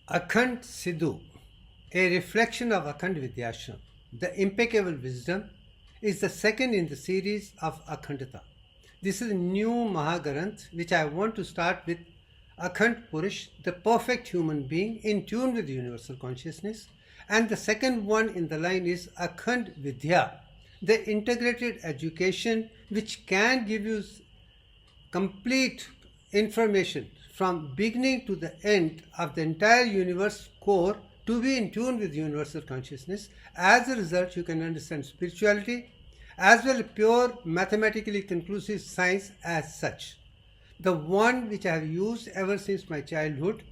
AKHAND Sidhu, a reflection of AKHAND Vidyashram, the Impeccable Wisdom, is the second in the series of Akhandata. This is a new Mahagaranth which I want to start with AKHAND Purush, the perfect human being in tune with universal consciousness, and the second one in the line is AKHAND Vidya, the integrated education which can give you complete information from beginning to the end of the entire universe core to be in tune with universal consciousness. As a result, you can understand spirituality as well as pure mathematically conclusive science as such. The one which I have used ever since my childhood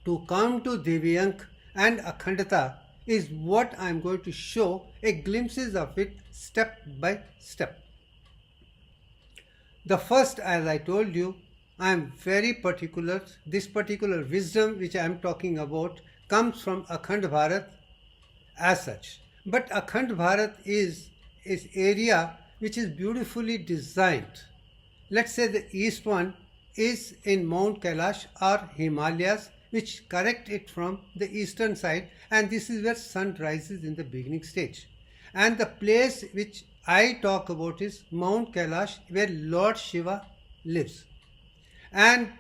to come to Divyank and Akhandata is what I am going to show a glimpses of it step by step. The first, as I told you, I am very particular. This particular wisdom which I am talking about comes from Akhand Bharat as such. But Akhand Bharat is area which is beautifully designed. Let's say the east one is in Mount Kailash or Himalayas, which correct it from the eastern side, and this is where sun rises in the beginning stage. And the place which I talk about is Mount Kailash, where Lord Shiva lives. And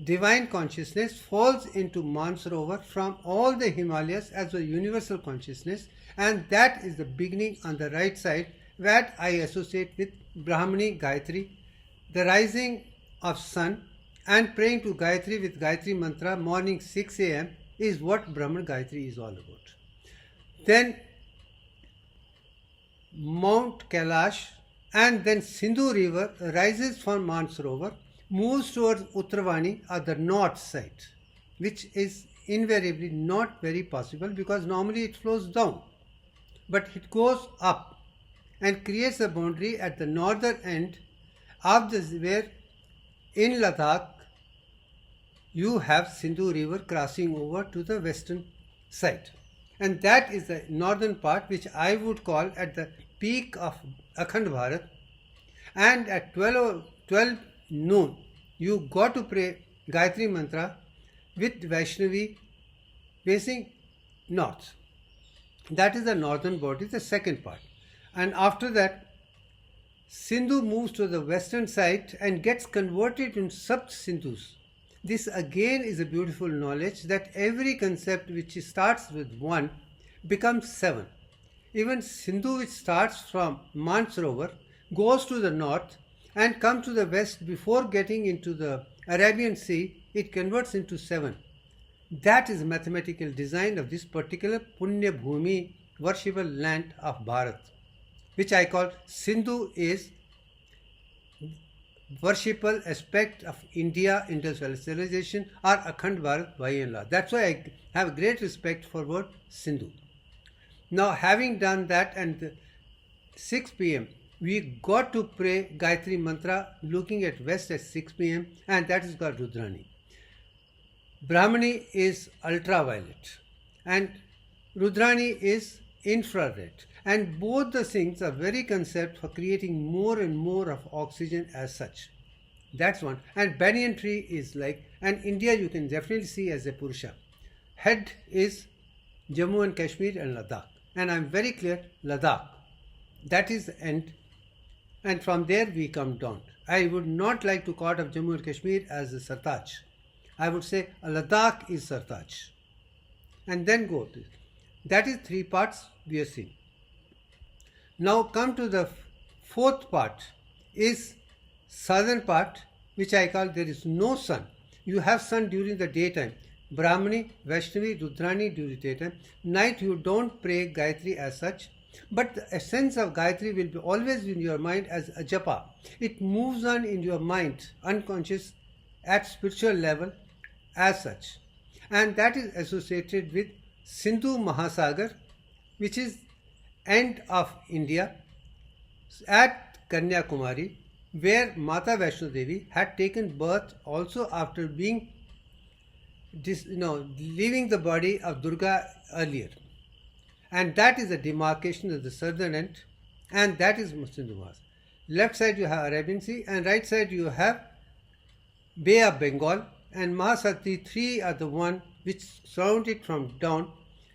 divine consciousness falls into Mansarovar from all the Himalayas as a universal consciousness, and that is the beginning on the right side that I associate with Brahmani Gayatri, the rising of sun, and praying to Gayatri with Gayatri mantra morning 6 a.m. is what Brahman Gayatri is all about. Then Mount Kailash and then Sindhu river rises from Mansarovar, moves towards Uttravani or the north side, which is invariably not very possible because normally it flows down, but it goes up and creates a boundary at the northern end of this, where in Ladakh you have Sindhu river crossing over to the western side, and that is the northern part which I would call at the peak of Akhand Bharat. And at 12 noon you got to pray Gayatri mantra with Vaishnavi facing north. That is the northern body, the second part. And after that Sindhu moves to the western side and gets converted into Sapt Sindhus. This again is a beautiful knowledge that every concept which starts with 1 becomes 7. Even Sindhu, which starts from Mansarovar, goes to the north and comes to the west before getting into the Arabian Sea, it converts into 7. That is mathematical design of this particular Punya Bhumi, worshipable land of Bharat, which I call Sindhu is worshipable aspect of India, industrial civilization, or Akhand Bharat by and large. That's why I have great respect for word Sindhu. Now, having done that, and 6 p.m. we got to pray Gayatri mantra looking at west at 6 p.m. and that is called Rudrani. Brahmani is ultraviolet and Rudrani is infrared, and both the things are very concept for creating more and more of oxygen as such. That's one. And banyan tree is like, and India you can definitely see as a Purusha. Head is Jammu and Kashmir and Ladakh, and I'm very clear Ladakh, that is the end, and from there we come down. I would not like to call of Jammu and Kashmir as a Sartaj. I would say Ladakh is Sartaj, and then go to that is 3 parts we are seeing. Now come to the 4th part is southern part, which I call there is no sun. You have sun during the daytime, Brahmani, Vaishnavi, Rudrani during daytime. Night you don't pray Gayatri as such, but the essence of Gayatri will be always in your mind as a japa. It moves on in your mind, unconscious, at spiritual level as such. And that is associated with Sindhu Mahasagar, which is end of India, at Kanyakumari, where Mata Vaishno Devi had taken birth also after being leaving the body of Durga earlier. And that is the demarcation of the southern end, and that is Sindhu Mahasagar. Left side you have Arabian Sea, and right side you have Bay of Bengal, and Mahasakti 3 are the one which surround it from down,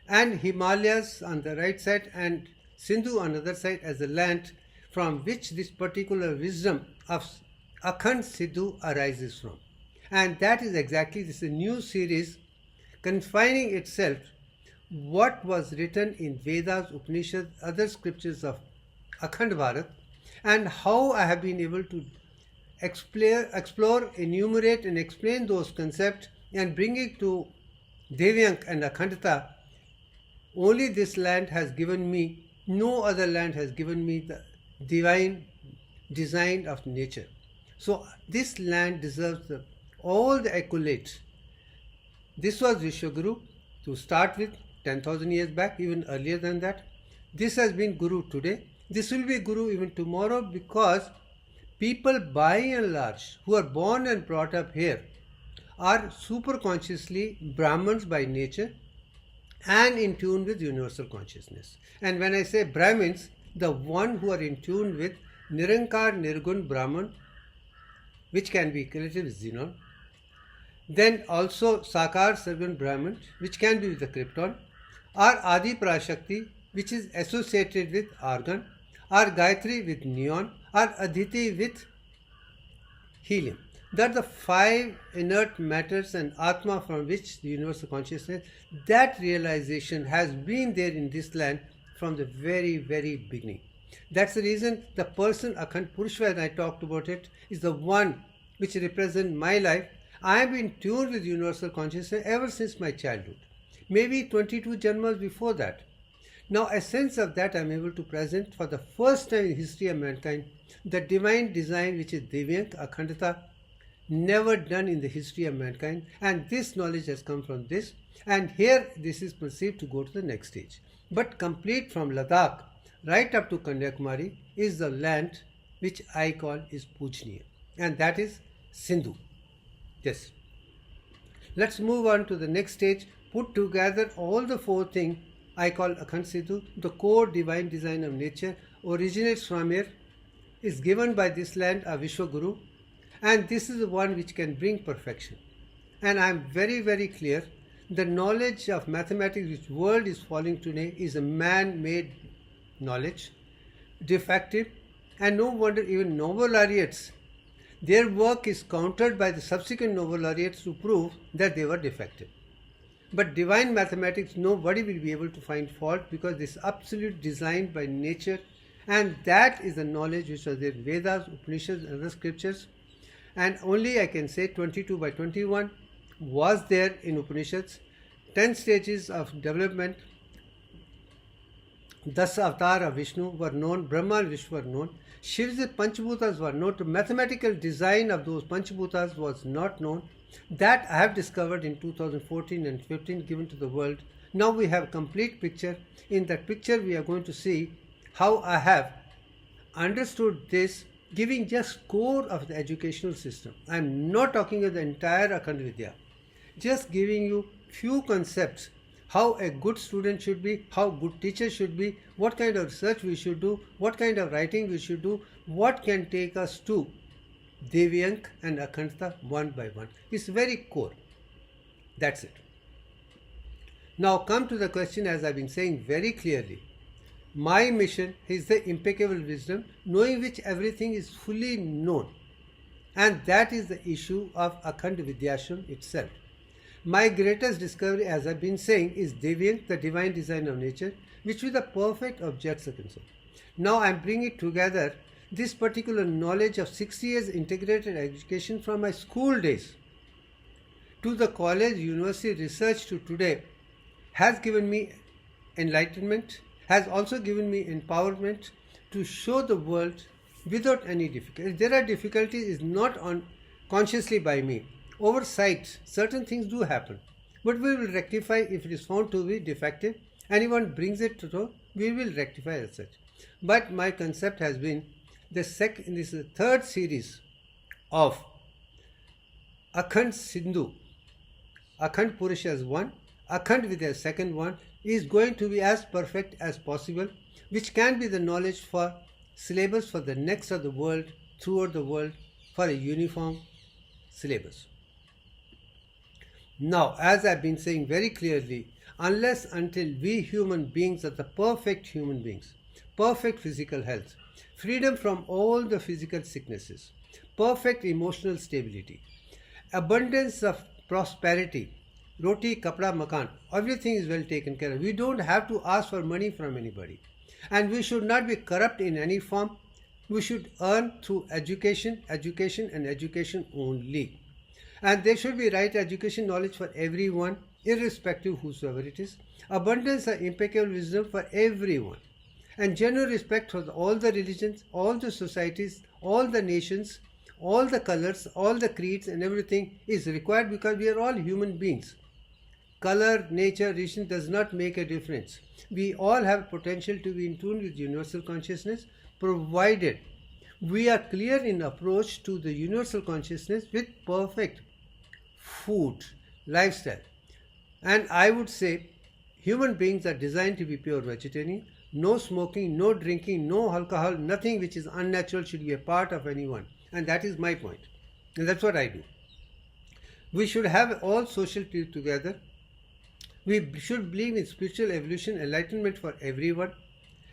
and Himalayas on the right side and Sindhu on the other side as the land from which this particular wisdom of AKHAND Sindhu arises from. And that is exactly, this is a new series confining itself what was written in Vedas, Upanishads, other scriptures of AKHAND Bharat, and how I have been able to explore, enumerate and explain those concepts and bring it to Divyank and Akhandata. Only this land has given me, no other land has given me the divine design of nature. So this land deserves all the accolades. This was Vishwaguru to start with 10,000 years back, even earlier than that. This has been Guru today. This will be Guru even tomorrow, because people by and large who are born and brought up here are super consciously Brahmins by nature and in tune with universal consciousness. And when I say Brahmins, the one who are in tune with Nirankar Nirgun Brahman, which can be equated with Xenon. Then also Sakar Sargun Brahman, which can be with the Krypton, or Adi Prashakti, which is associated with argon, or Gayatri with neon, or Aditi with helium. That the five inert matters and Atma from which the universal consciousness, that realization has been there in this land from the very, very beginning. That's the reason the person AKHAND Purusha, when I talked about it, is the one which represents my life. I have been tuned with universal consciousness ever since my childhood, maybe 22 janmas before that. Now a sense of that I am able to present for the first time in history of mankind, the divine design which is Divyank Akhandata, never done in the history of mankind, and this knowledge has come from this, and here this is perceived to go to the next stage. But complete from Ladakh right up to Kanyakumari is the land which I call is Pujniya, and that is Sindhu. Yes. Let's move on to the next stage. Put together all the four things I call AKHAND Sindhu. The core divine design of nature originates from here, is given by this land of Vishwaguru, and this is the one which can bring perfection. And I am very, very clear, the knowledge of mathematics which world is following today is a man-made knowledge, defective, and no wonder even Nobel laureates, their work is countered by the subsequent Nobel laureates to prove that they were defective. But divine mathematics, nobody will be able to find fault, because this is absolute designed by nature, and that is the knowledge which was there in Vedas, Upanishads and other scriptures. And only I can say 22 by 21 was there in Upanishads. 10 stages of development, 10 avatar of Vishnu were known, Brahma and Vishnu were known, Shiv's Panchabhutas were known, the mathematical design of those Panchabhutas was not known. That I have discovered in 2014 and 15, given to the world. Now we have a complete picture. In that picture we are going to see how I have understood this, giving just core of the educational system. I am not talking of the entire AKHAND Vidya, just giving you few concepts, how a good student should be, how good teacher should be, what kind of research we should do, what kind of writing we should do, what can take us to Divyank and Akhandata one by one. It's very core. That's it. Now come to the question, as I've been saying very clearly. My mission is the impeccable wisdom, knowing which everything is fully known. And that is the issue of AKHAND Vidyashram itself. My greatest discovery, as I've been saying, is Divyank, the divine design of nature, which with the perfect objects are concerned. Now I'm bringing together this particular knowledge of 6 years integrated education from my school days to the college, university research to today has given me enlightenment, has also given me empowerment to show the world without any difficulty. There are difficulties, is not on consciously by me. Oversight, certain things do happen, but we will rectify if it is found to be defective. Anyone brings it to know, we will rectify as such. But my concept has been this is the third series of AKHAND Sindhu. AKHAND Purusha is one, AKHAND Vidya second one, is going to be as perfect as possible, which can be the knowledge for syllabus for the next of the world, throughout the world, for a uniform syllabus. Now, as I've been saying very clearly, unless until we human beings are the perfect human beings, perfect physical health, freedom from all the physical sicknesses, perfect emotional stability, abundance of prosperity, roti, kapda, makan, everything is well taken care of. We don't have to ask for money from anybody. And we should not be corrupt in any form. We should earn through education, education and education only. And there should be right education knowledge for everyone, irrespective whosoever it is. Abundance of impeccable wisdom for everyone. And genuine respect for all the religions, all the societies, all the nations, all the colors, all the creeds and everything is required because we are all human beings. Color, nature, religion does not make a difference. We all have potential to be in tune with universal consciousness, provided we are clear in approach to the universal consciousness with perfect food, lifestyle. And I would say human beings are designed to be pure vegetarian. No smoking, no drinking, no alcohol, nothing which is unnatural should be a part of anyone. And that is my point. And that's what I do. We should have all social truth together. We should believe in spiritual evolution, enlightenment for everyone.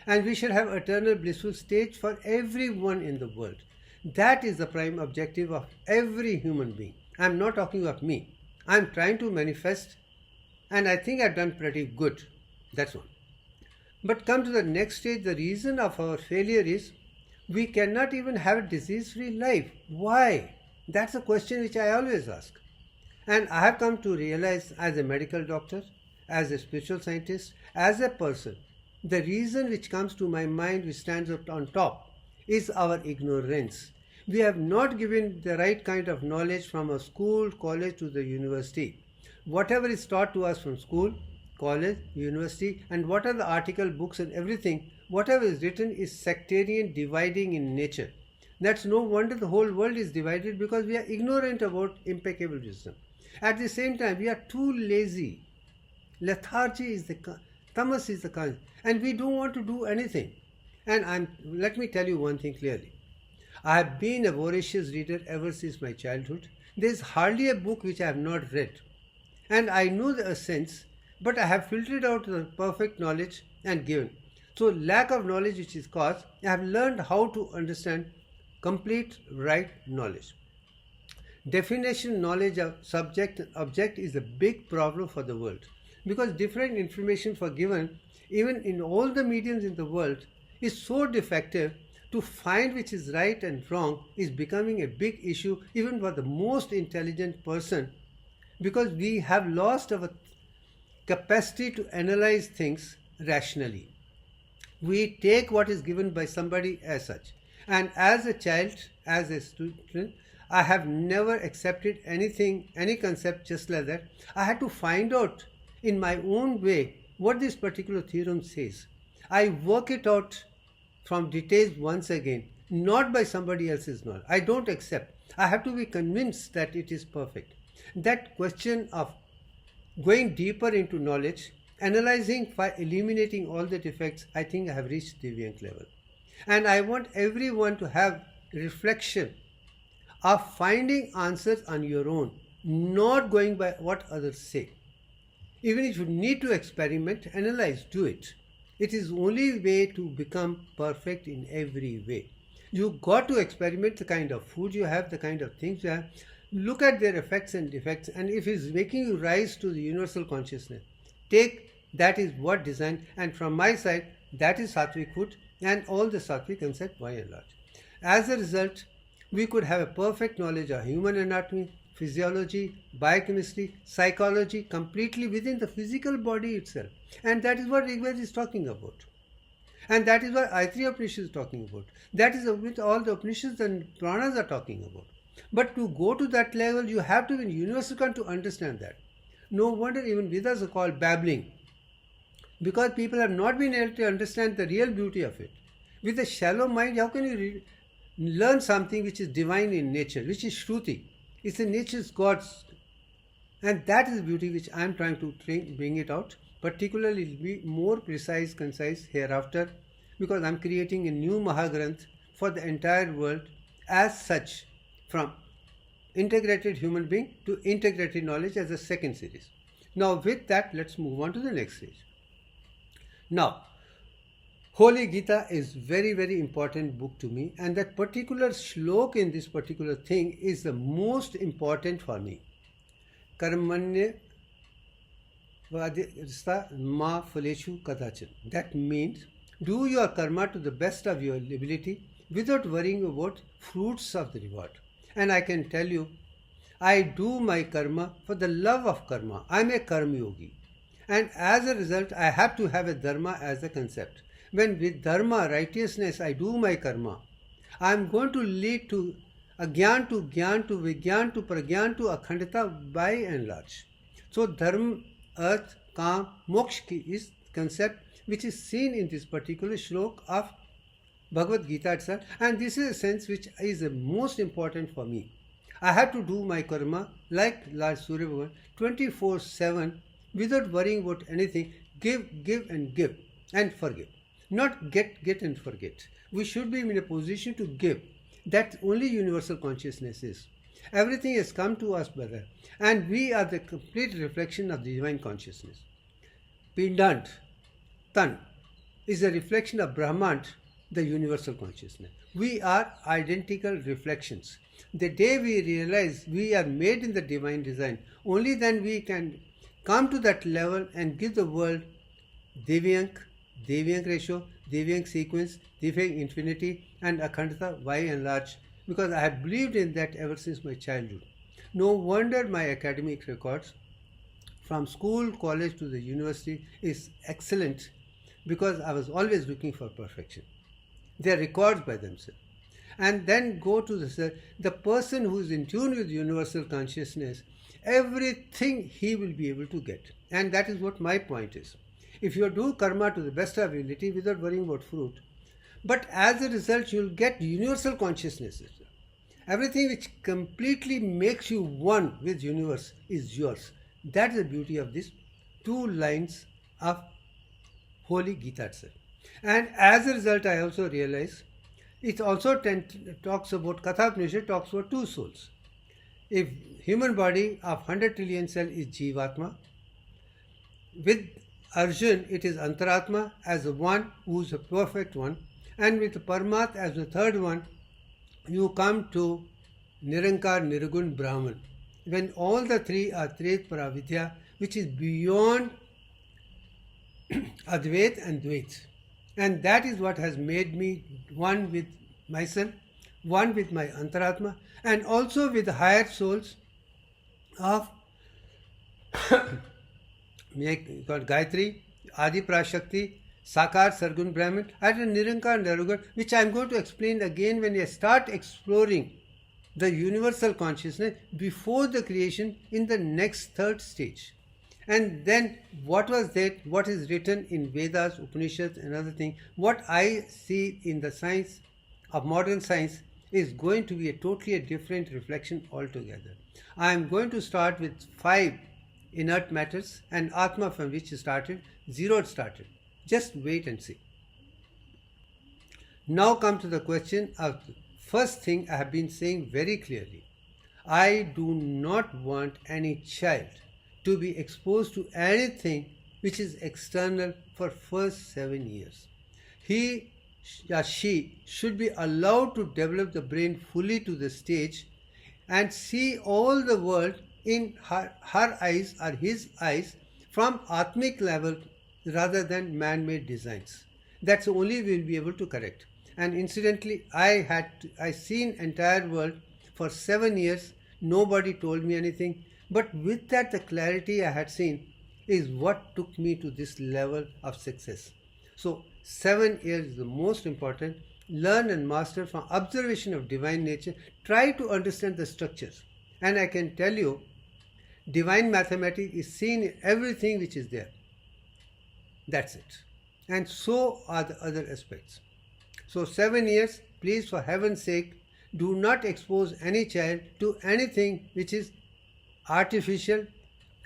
And we should have eternal blissful state for everyone in the world. That is the prime objective of every human being. I am not talking of me. I am trying to manifest, and I think I have done pretty good. That's one. But come to the next stage, the reason of our failure is we cannot even have a disease-free life. Why? That's a question which I always ask. And I have come to realize as a medical doctor, as a spiritual scientist, as a person, the reason which comes to my mind, which stands up on top, is our ignorance. We have not given the right kind of knowledge from a school, college to the university. Whatever is taught to us from school, college, university, and what are the article, books and everything, whatever is written is sectarian, dividing in nature. That's no wonder the whole world is divided, because we are ignorant about impeccable wisdom. At the same time, we are too lazy. Lethargy is the tamas is the cause, and we don't want to do anything. And let me tell you one thing clearly. I have been a voracious reader ever since my childhood. There is hardly a book which I have not read. And I know the essence, but I have filtered out the perfect knowledge and given. So lack of knowledge which is caused, I have learned how to understand complete right knowledge. Definition knowledge of subject and object is a big problem for the world, because different information for given, even in all the mediums in the world, is so defective. To find which is right and wrong is becoming a big issue even for the most intelligent person, because we have lost our capacity to analyze things rationally. We take what is given by somebody as such. And as a child, as a student, I have never accepted anything, any concept just like that. I had to find out in my own way what this particular theorem says. I work it out from details once again, not by somebody else's knowledge. I don't accept. I have to be convinced that it is perfect. That question of going deeper into knowledge, analyzing by eliminating all the defects, I think I have reached Divyank level. And I want everyone to have reflection of finding answers on your own, not going by what others say. Even if you need to experiment, analyze, do it. It is only way to become perfect in every way. You got to experiment the kind of food you have, the kind of things you have. Look at their effects and defects, and if it's making you rise to the universal consciousness, take that is what design. And from my side, that is sattvic food and all the sattvic concept by and large. As a result, we could have a perfect knowledge of human anatomy, physiology, biochemistry, psychology, completely within the physical body itself. And that is what Rigveda is talking about. And that is what Aitreya Upanishad is talking about. That is what all the Upanishads and Puranas are talking about. But to go to that level, you have to be in universal to understand that. No wonder even Vedas are called babbling, because people have not been able to understand the real beauty of it. With a shallow mind, how can you learn something which is divine in nature, which is Shruti? It's the nature's God's. And that is the beauty which I am trying to bring it out. Particularly, it will be more precise, concise hereafter, because I am creating a new Mahagranth for the entire world as such, from integrated human being to integrated knowledge as a second series. Now with that, let's move on to the next stage. Now, Holy Gita is very, very important book to me, and that particular shlok in this particular thing is the most important for me. Karmanya vadista ma phaleshu kadachan. That means do your karma to the best of your ability without worrying about fruits of the reward. And I can tell you, I do my karma for the love of karma. I am a karma yogi. And as a result, I have to have a dharma as a concept. When with dharma, righteousness, I do my karma, I am going to lead to agyan to gyan to vigyan to pragyan to akhandata by and large. So dharma, earth, kam, moksha is concept which is seen in this particular shlok of Bhagavad Gita itself, and this is a sense which is the most important for me. I have to do my karma like Lord Surya Bhagavan 24/7 without worrying about anything. Give and forgive. Not get and forget. We should be in a position to give. That only universal consciousness is. Everything has come to us by that, and we are the complete reflection of the divine consciousness. Pindant, Tan, is a reflection of Brahman, the universal consciousness. We are identical reflections. The day we realize we are made in the divine design, only then we can come to that level and give the world Divyank Ratio, Divyank Sequence, Divyank Infinity and Akhandata by and large, because I have believed in that ever since my childhood. No wonder my academic records from school, college to the university is excellent, because I was always looking for perfection. They are records by themselves. And then go to the person who is in tune with universal consciousness, everything he will be able to get. And that is what my point is. If you do karma to the best of your ability without worrying about fruit, but as a result you will get universal consciousness. Everything which completely makes you one with universe is yours. That is the beauty of these two lines of Holy Gita itself. And as a result, I also realize it also talks about, Katha Upanishad talks about two souls. If human body of 100 trillion cell is Jivatma, with Arjun it is Antaratma as the one who is a perfect one, and with Paramat as the third one, you come to Nirankar Nirgun Brahman. When all the three are Tret Para Vidya, which is beyond Advait and Dvait. And that is what has made me one with myself, one with my Antaratma, and also with the higher souls of Gayatri, Adi Prashakti, Sakar Sargun Brahman, and Nirankar Narugar, which I am going to explain again when I start exploring the universal consciousness before the creation in the next third stage. And then what was that, what is written in Vedas, Upanishads and other things, what I see in the science of modern science is going to be a totally different reflection altogether. I am going to start with 5 inert matters and Atma from which it started, zero it started. Just wait and see. Now come to the question of the first thing I have been saying very clearly. I do not want any child to be exposed to anything which is external for first 7 years. He or she should be allowed to develop the brain fully to the stage and see all the world in her eyes or his eyes from Atmic level rather than man-made designs. That's the only we will be able to correct. And incidentally, I seen entire world for 7 years. Nobody told me anything. But with that, the clarity I had seen is what took me to this level of success. So 7 years is the most important. Learn and master from observation of divine nature. Try to understand the structures. And I can tell you, divine mathematics is seen in everything which is there. That's it. And so are the other aspects. So 7 years, please for heaven's sake, do not expose any child to anything which is artificial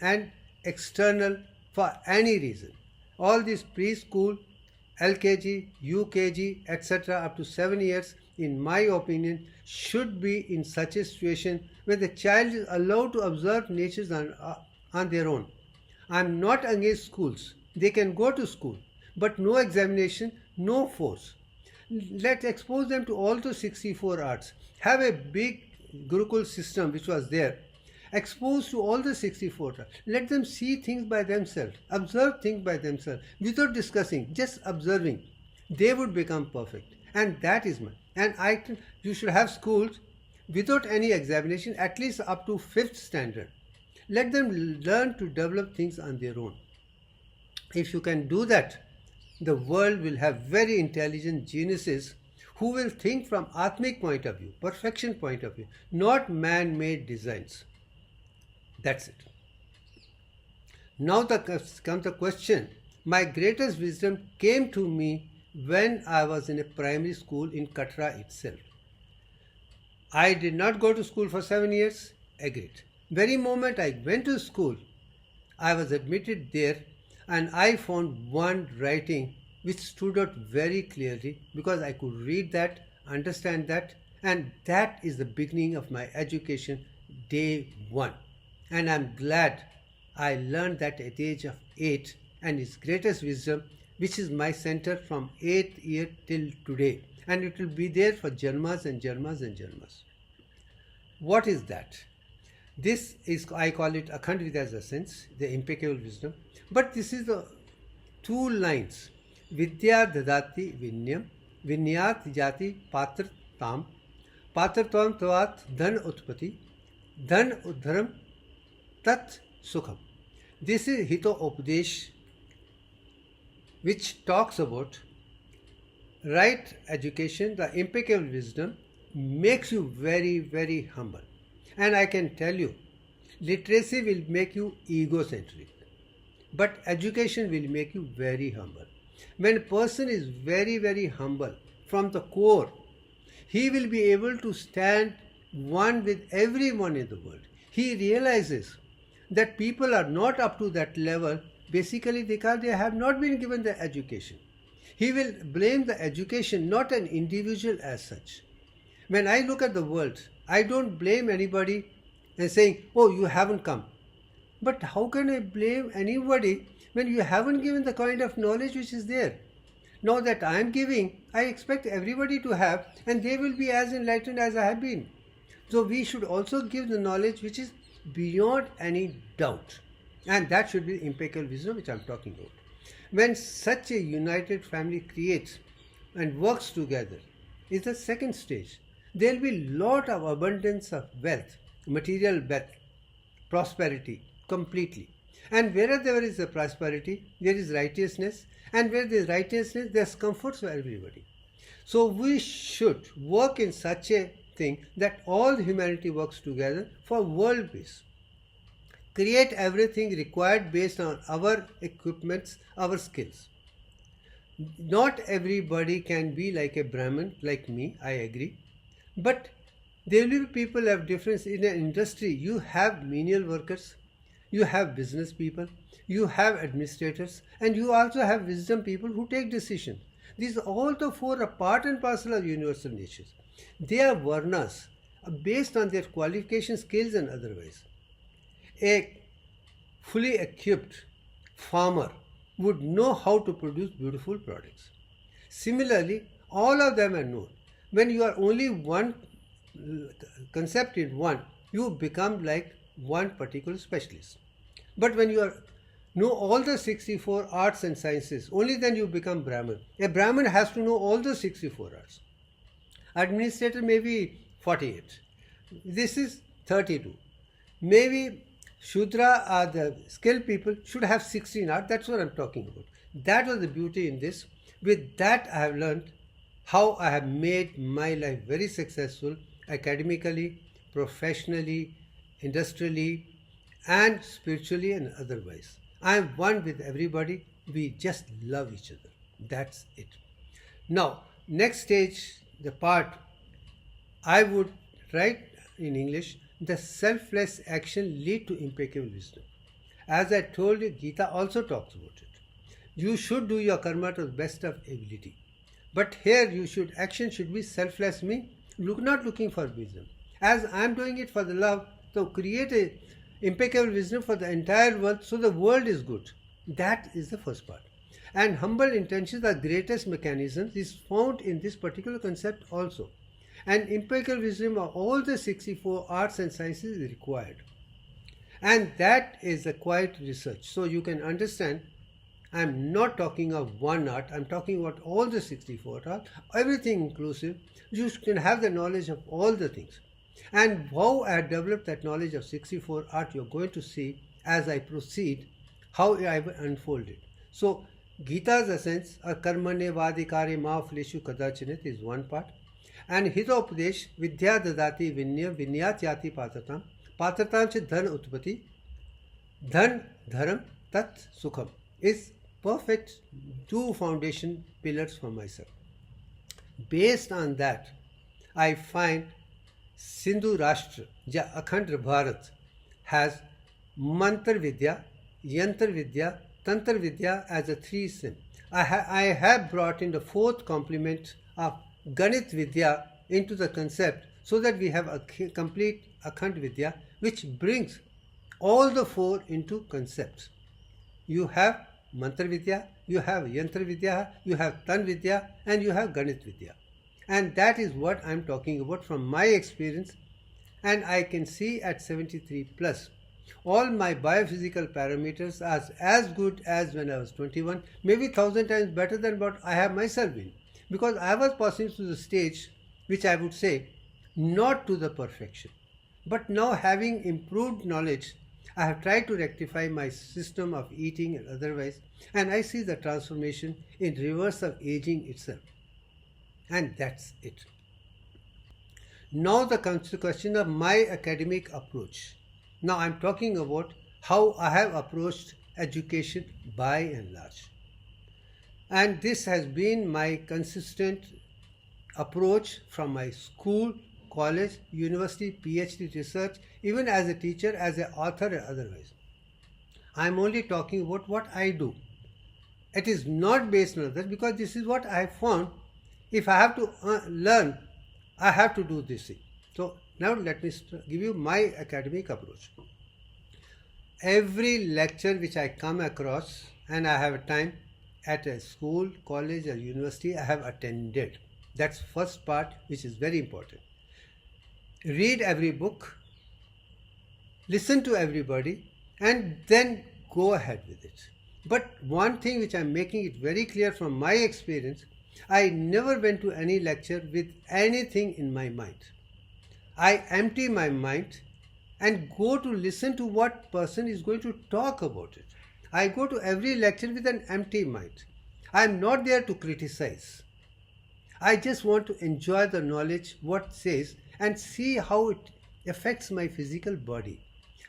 and external for any reason. All this preschool, LKG, UKG, etc. up to 7 years in my opinion, should be in such a situation where the child is allowed to observe nature on their own. I am not against schools. They can go to school, but no examination, no force. Let's expose them to all the 64 arts. Have a big Gurukul system which was there, exposed to all the 64 arts. Let them see things by themselves, observe things by themselves, without discussing, just observing. They would become perfect. And that is my. And you should have schools without any examination, at least up to 5th standard. Let them learn to develop things on their own. If you can do that, the world will have very intelligent geniuses who will think from Atmic point of view, perfection point of view, not man-made designs. That's it. Now comes the question. My greatest wisdom came to me when I was in a primary school in Katra itself. I did not go to school for 7 years. Agreed. Very moment I went to school, I was admitted there, and I found one writing which stood out very clearly because I could read that, understand that, and that is the beginning of my education, day one. And I'm glad I learned that at the age of 8, and its greatest wisdom, which is my center from 8th year till today, and it will be there for Janmas and Janmas and Janmas. What is that? This is, I call it AKHAND Vidya's essence, the impeccable wisdom. But this is the 2 lines. Vidya dadati vinyam, vinyat jati patra tam, patra tam tavat dhan utpati, dhan udharam tat sukham. This is Hito Upadesh, which talks about right education, the impeccable wisdom, makes you very, very humble. And I can tell you, literacy will make you egocentric, but education will make you very humble. When a person is very, very humble from the core, he will be able to stand one with everyone in the world. He realizes that people are not up to that level, basically because they have not been given the education. He will blame the education, not an individual as such. When I look at the world, I don't blame anybody and saying, oh, you haven't come. But how can I blame anybody when you haven't given the kind of knowledge which is there? Now that I am giving, I expect everybody to have, and they will be as enlightened as I have been. So we should also give the knowledge which is beyond any doubt. And that should be impeccable wisdom which I am talking about. When such a united family creates and works together, is the second stage. There will be lot of abundance of wealth, material wealth, prosperity, completely. And wherever there is a prosperity, there is righteousness, and where there is righteousness, there is comfort for everybody. So we should work in such a thing that all humanity works together for world peace. Create everything required based on our equipments, our skills. Not everybody can be like a Brahmin, like me, I agree. But there will be people of difference in an industry. You have menial workers, you have business people, you have administrators, and you also have wisdom people who take decisions. These all the 4 are part and parcel of universal natures. They are varnas based on their qualification, skills and otherwise. A fully equipped farmer would know how to produce beautiful products. Similarly, all of them are known. When you are only one concept in one, you become like one particular specialist. But when you know all the 64 arts and sciences, only then you become Brahmin. A Brahmin has to know all the 64 arts. Administrator may be 48. This is 32. Maybe Shudra or the skilled people should have 16 arts. That's what I'm talking about. That was the beauty in this. With that I have learned how I have made my life very successful academically, professionally, industrially, and spiritually and otherwise. I am one with everybody. We just love each other. That's it. Now, next stage, the part I would write in English, the selfless action lead to impeccable wisdom. As I told you, Gita also talks about it. You should do your karma to the best of ability. But here action should be selfless, not looking for wisdom. As I am doing it for the love, so create a impeccable wisdom for the entire world, so the world is good. That is the first part. And humble intentions are greatest mechanisms is found in this particular concept also. And impeccable wisdom of all the 64 arts and sciences is required. And that is a quiet research. So you can understand, I'm not talking of one art, I'm talking about all the 64 art, everything inclusive. You can have the knowledge of all the things. And how I have developed that knowledge of 64 art, you're going to see as I proceed how I will unfold it. So Gita's essence, karmane vadikare ma fleshu kadachinit, is one part. And Hitopadesh, vidya dadati vinya vinyatyati patratam, patratam ch dhan utpati, dhan dharam tat sukham, is perfect two foundation pillars for myself. Based on that, I find Sindhu Rashtra, Akhand Bharat, has Mantra Vidya, Yantra Vidya, Tantra Vidya as a three sim. I have brought in the fourth complement of Ganit Vidya into the concept so that we have a complete Akhand Vidya which brings all the four into concepts. You have Mantra Vidya, you have Yantra Vidya, you have Tan Vidya, and you have Ganit Vidya. And that is what I am talking about from my experience. And I can see at 73 plus, all my biophysical parameters are as good as when I was 21, maybe 1,000 times better than what I have myself been. Because I was passing through the stage, which I would say, not to the perfection. But now having improved knowledge, I have tried to rectify my system of eating and otherwise, and I see the transformation in reverse of aging itself. And that's it. Now comes the question of my academic approach. Now I'm talking about how I have approached education by and large. And this has been my consistent approach from my school, college, university, PhD research, even as a teacher, as an author and otherwise. I'm only talking about what I do. It is not based on others because this is what I have found. If I have to learn, I have to do this thing. So now let me give you my academic approach. Every lecture which I come across and I have a time at a school, college or university, I have attended. That's first part which is very important. Read every book, listen to everybody and then go ahead with it. But one thing which I'm making it very clear from my experience, I never went to any lecture with anything in my mind. I empty my mind and go to listen to what person is going to talk about it. I go to every lecture with an empty mind. I am not there to criticize. I just want to enjoy the knowledge, what says, and see how it affects my physical body.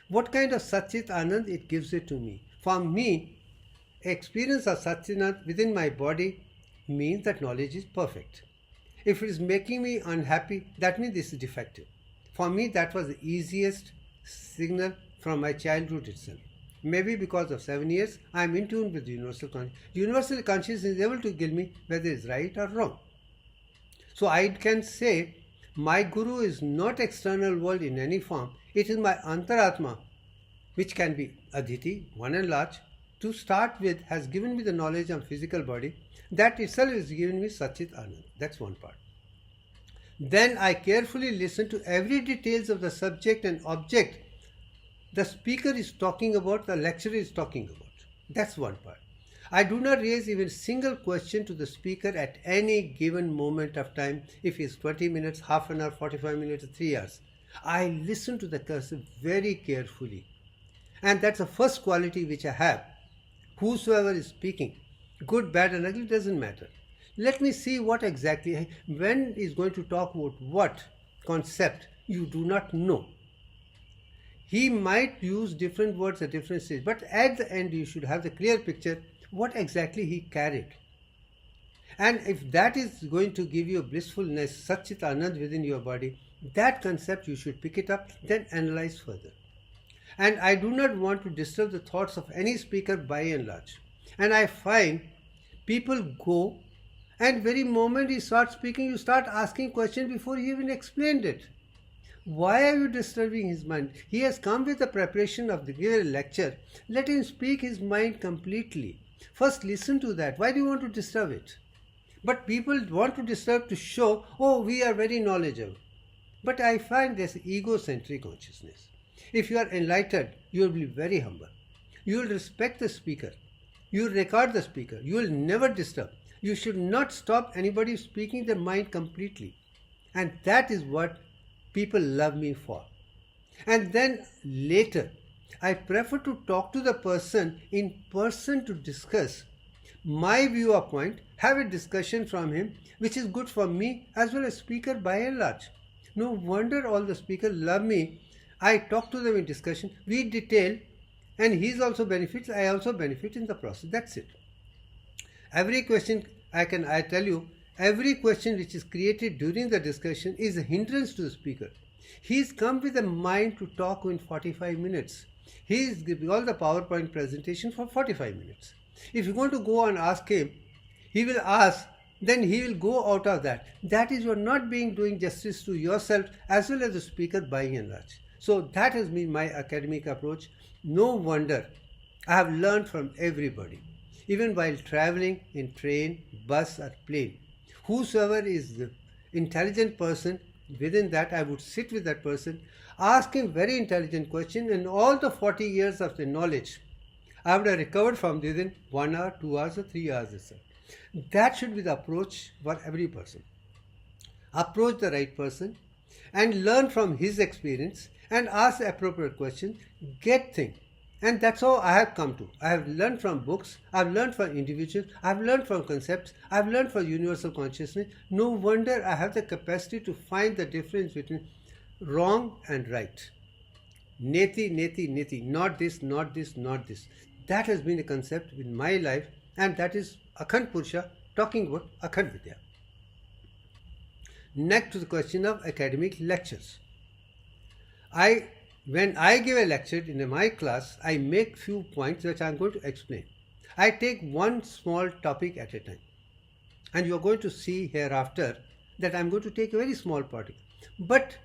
What kind of Satchit Anand it gives it to me. For me, experience of Satchitanand within my body means that knowledge is perfect. If it is making me unhappy, that means this is defective. For me, that was the easiest signal from my childhood itself. Maybe because of 7 years, I am in tune with universal consciousness. Universal consciousness is able to give me whether it is right or wrong. So I can say, my Guru is not external world in any form. It is my Antaratma, which can be Aditi, one and large, to start with, has given me the knowledge of physical body. That itself is given me Satchit Anand. That's one part. Then I carefully listen to every details of the subject and object the speaker is talking about, the lecturer is talking about. That's one part. I do not raise even single question to the speaker at any given moment of time, if it's 20 minutes, half an hour, 45 minutes, 3 hours. I listen to the person very carefully. And that's the first quality which I have. Whosoever is speaking, good, bad and ugly, doesn't matter. Let me see what exactly, when is going to talk about what concept, you do not know. He might use different words at different stages, but at the end you should have the clear picture what exactly he carried. And if that is going to give you a blissfulness, Satchit Anand within your body, that concept you should pick it up, then analyze further. And I do not want to disturb the thoughts of any speaker by and large. And I find people go And very moment he starts speaking, you start asking questions before he even explained it. Why are you disturbing his mind? He has come with the preparation of the given lecture. Let him speak his mind completely. First listen to that. Why do you want to disturb it? But people want to disturb to show, oh, we are very knowledgeable. But I find this egocentric consciousness. If you are enlightened, you will be very humble. You will respect the speaker. You will record the speaker. You will never disturb. You should not stop anybody speaking their mind completely. And that is what people love me for. And then later, I prefer to talk to the person in person to discuss my viewpoint, have a discussion from him, which is good for me as well as speaker by and large. No wonder all the speakers love me. I talk to them in discussion, we detail, and he also benefits, I also benefit in the process. That's it. Every question, I tell you, every question which is created during the discussion is a hindrance to the speaker. He's come with a mind to talk in 45 minutes. He is giving all the PowerPoint presentation for 45 minutes. If you want to go and ask him, he will ask, then he will go out of that. That is, you are not doing justice to yourself as well as the speaker by and large. So that has been my academic approach. No wonder I have learned from everybody, even while traveling in train, bus or plane. Whosoever is the intelligent person, within that I would sit with that person, ask him very intelligent question, and all the 40 years of the knowledge I would have recovered from within 1 hour, 2 hours or 3 hours itself. That should be the approach for every person. Approach the right person and learn from his experience and ask the appropriate question, get things. And that's how I have come to. I have learned from books, I have learned from individuals, I have learned from concepts, I have learned from universal consciousness. No wonder I have the capacity to find the difference between wrong and right. Neti, neti, neti, not this, not this, not this. That has been a concept in my life, and that is AKHAND Purusha talking about AKHAND Vidya. Next to the question of academic lectures. When I give a lecture in my class, I make few points which I am going to explain. I take one small topic at a time. And you are going to see hereafter that I am going to take a very small topic. But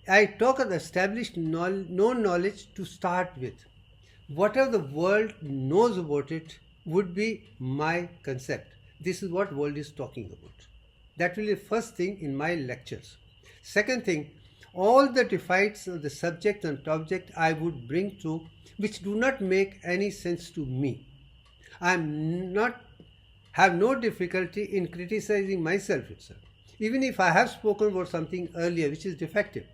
I talk of established known knowledge to start with. Whatever the world knows about it would be my concept. This is what world is talking about. That will be the first thing in my lectures. Second thing, all the defects of the subject and object I would bring to which do not make any sense to me. I have no difficulty in criticizing myself itself. Even if I have spoken about something earlier which is defective,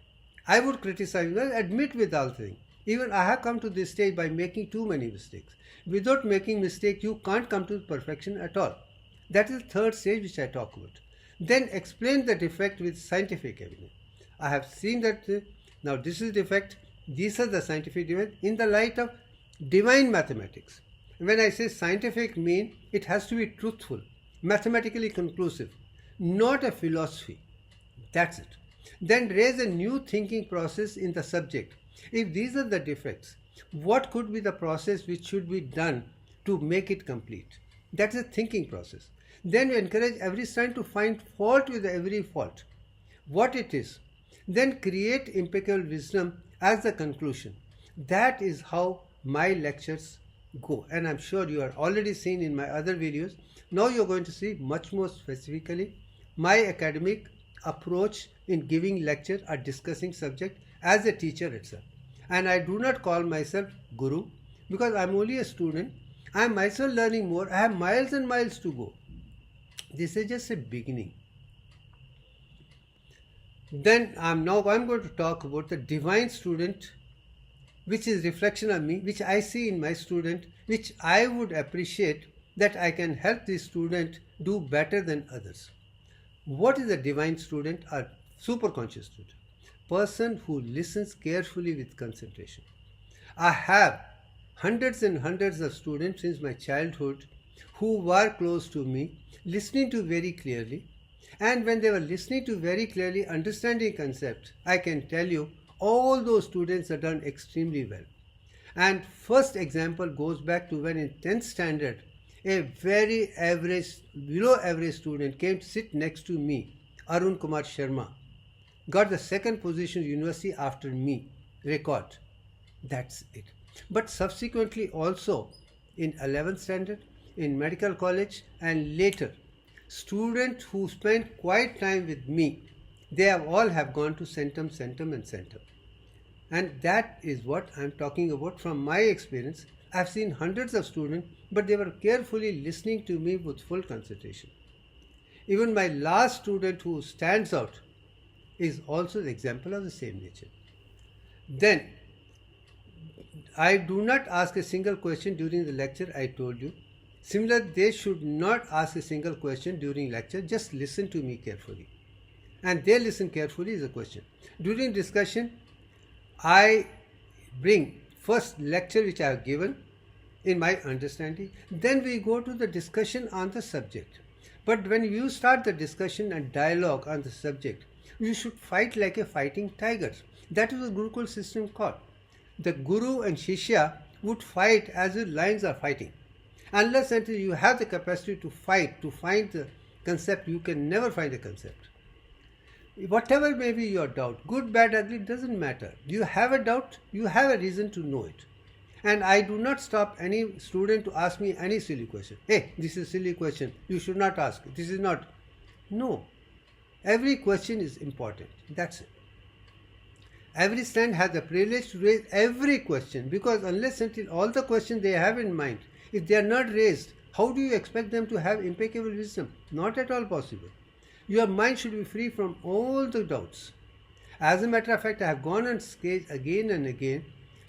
I would criticize, well, admit with all things. Even I have come to this stage by making too many mistakes. Without making mistakes, you can't come to perfection at all. That is the third stage which I talk about. Then explain the defect with scientific evidence. I have seen that now this is defect, these are the scientific defects in the light of divine mathematics. When I say scientific mean, it has to be truthful, mathematically conclusive, not a philosophy. That's it. Then raise a new thinking process in the subject. If these are the defects, what could be the process which should be done to make it complete? That's a thinking process. Then you encourage every student to find fault with every fault, what it is. Then create impeccable wisdom as the conclusion. That is how my lectures go. And I'm sure you are already seen in my other videos. Now you're going to see much more specifically my academic approach in giving lecture or discussing subject as a teacher itself. And I do not call myself guru because I'm only a student. I am myself learning more. I have miles and miles to go. This is just a beginning. Then I'm going to talk about the divine student, which is reflection of me, which I see in my student, which I would appreciate that I can help this student do better than others. What is a divine student or superconscious student? Person who listens carefully with concentration. I have hundreds and hundreds of students since my childhood who were close to me, listening to very clearly. And when they were listening to very clearly, understanding concepts, I can tell you all those students are done extremely well. And first example goes back to when in 10th standard, a very average, below average student came to sit next to me, Arun Kumar Sharma, got the second position university after me, record. That's it. But subsequently also in 11th standard, in medical college and later, students who spent quite time with me, they have all have gone to centum, centum and centum. And that is what I am talking about from my experience. I have seen hundreds of students, but they were carefully listening to me with full concentration. Even my last student who stands out is also the example of the same nature. Then, I do not ask a single question during the lecture, I told you. Similarly, they should not ask a single question during lecture, just listen to me carefully. And they listen carefully is a question. During discussion, I bring first lecture which I have given in my understanding, then we go to the discussion on the subject. But when you start the discussion and dialogue on the subject, you should fight like a fighting tiger. That is the Gurukul system called. The Guru and Shishya would fight as if lions are fighting. Unless until you have the capacity to fight, to find the concept, you can never find a concept. Whatever may be your doubt, good, bad, ugly, doesn't matter. You have a doubt, you have a reason to know it. And I do not stop any student to ask me any silly question. Hey, this is a silly question, you should not ask. This is not. No. Every question is important. That's it. Every student has the privilege to raise every question, because unless until all the questions they have in mind, if they are not raised, how do you expect them to have impeccable wisdom? Not at all possible. Your mind should be free from all the doubts. As a matter of fact, I have gone on stage again and again,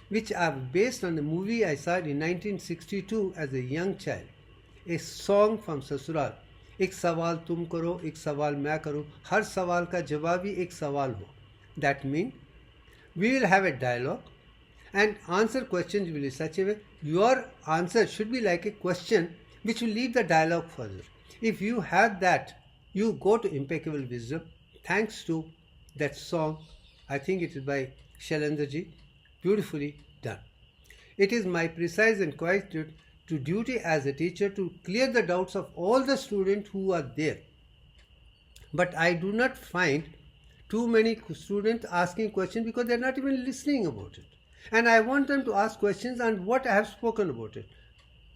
which are based on the movie I saw in 1962 as a young child. A song from Sasural. एक सवाल तुम करो, एक सवाल मैं करूँ, हर सवाल का जवाब ही एक सवाल हो. That means we will have a dialogue and answer questions will be such a way. Your answer should be like a question which will lead the dialogue further. If you have that, you go to impeccable wisdom thanks to that song. I think it is by Shailendraji. Beautifully done. It is my precise and quiet duty as a teacher to clear the doubts of all the students who are there. But I do not find too many students asking questions because they are not even listening about it. And I want them to ask questions on what I have spoken about it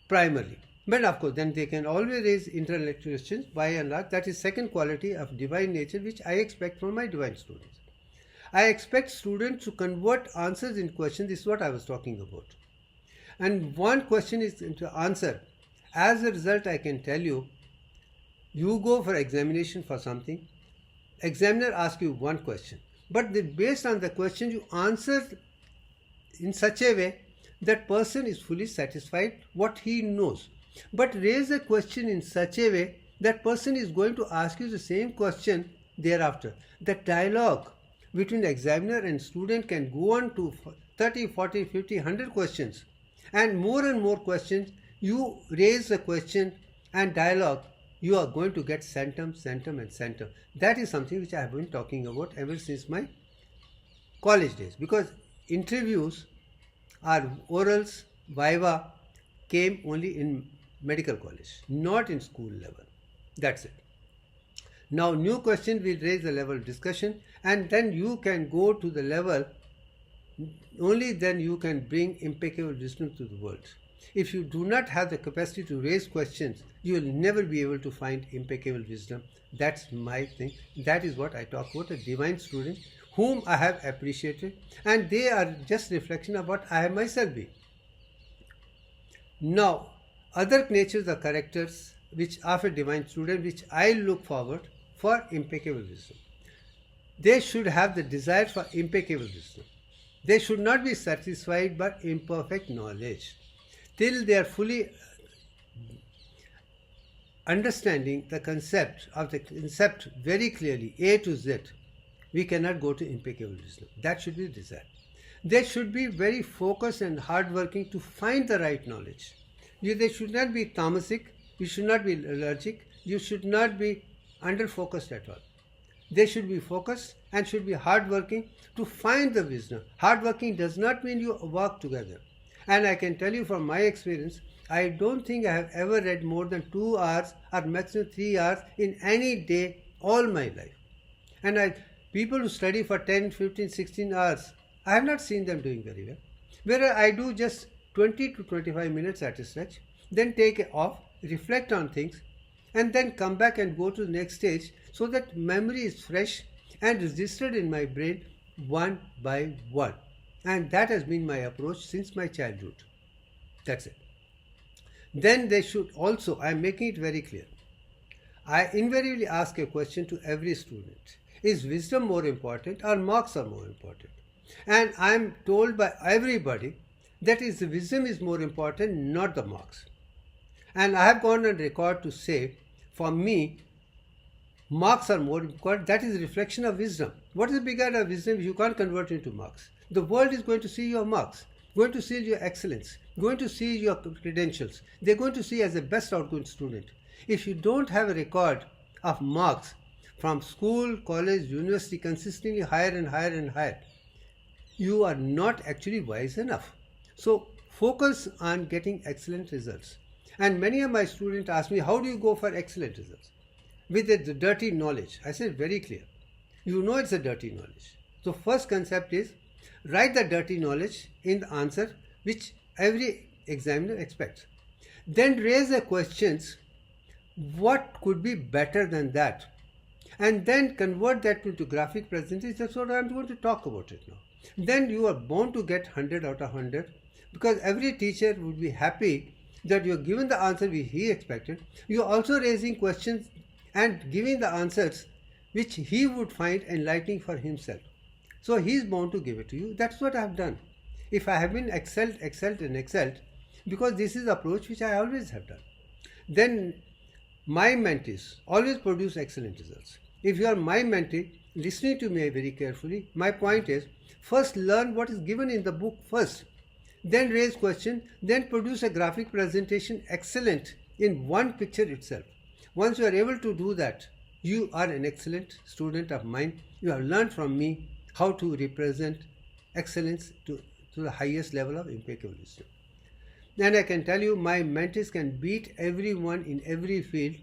primarily. But of course, then they can always raise intellectual questions by and large. That is second quality of divine nature which I expect from my divine students. I expect students to convert answers into questions. This is what I was talking about. And one question is into answer. As a result, I can tell you, you go for examination for something. Examiner asks you one question. But based on the question, you answer in such a way that person is fully satisfied what he knows. But raise a question in such a way that person is going to ask you the same question thereafter. The dialogue between the examiner and student can go on to 30, 40, 50, 100 questions. And more questions, you raise the question and dialogue, you are going to get centum, centum and centum. That is something which I have been talking about ever since my college days. Because interviews or orals, viva came only in medical college, not in school level. That's it. Now new question will raise the level of discussion, and then you can go to the level, only then you can bring impeccable wisdom to the world. If you do not have the capacity to raise questions, you will never be able to find impeccable wisdom. That's my thing. That is what I talk about, a divine student whom I have appreciated, and they are just reflection of what I have myself been. Now, other natures or characters which of a divine student which I look forward for impeccable wisdom. They should have the desire for impeccable wisdom. They should not be satisfied by imperfect knowledge. Till they are fully understanding the concept very clearly, A to Z, we cannot go to impeccable wisdom. That should be the desire. They should be very focused and hardworking to find the right knowledge. They should not be tamasic, you should not be allergic, you should not be under-focused at all. They should be focused and should be hardworking to find the wisdom. Hardworking does not mean you work together. And I can tell you from my experience, I don't think I have ever read more than 2 hours or maximum 3 hours in any day all my life. And people who study for 10, 15, 16 hours, I have not seen them doing very well. Whereas I do just 20 to 25 minutes at a stretch, then take it off, reflect on things, and then come back and go to the next stage so that memory is fresh and registered in my brain one by one. And that has been my approach since my childhood. That's it. Then they should also, I am making it very clear, I invariably ask a question to every student. Is wisdom more important or marks are more important? And I am told by everybody that the wisdom is more important, not the marks. And I have gone on record to say, for me, marks are more important. That is a reflection of wisdom. What is the big idea of wisdom if you can't convert it into marks? The world is going to see your marks, going to see your excellence, going to see your credentials. They're going to see as the best outgoing student. If you don't have a record of marks from school, college, university, consistently higher and higher and higher, you are not actually wise enough. So focus on getting excellent results. And many of my students ask me, how do you go for excellent results? With the dirty knowledge. I said very clear. You know it's a dirty knowledge. So first concept is, write the dirty knowledge in the answer which every examiner expects. Then raise the questions, what could be better than that? And then convert that into graphic presentation. That's what I'm going to talk about it now. Then you are bound to get 100 out of 100, because every teacher would be happy that you are given the answer which he expected. You are also raising questions and giving the answers which he would find enlightening for himself. So he is bound to give it to you. That's what I have done. If I have been excelled, because this is the approach which I always have done, then my mentees always produce excellent results. If you are my mentee, listening to me very carefully, my point is, first learn what is given in the book first, then raise question, then produce a graphic presentation excellent in one picture itself. Once you are able to do that, you are an excellent student of mine. You have learned from me how to represent excellence to the highest level of impeccable wisdom. And I can tell you, my mentees can beat everyone in every field,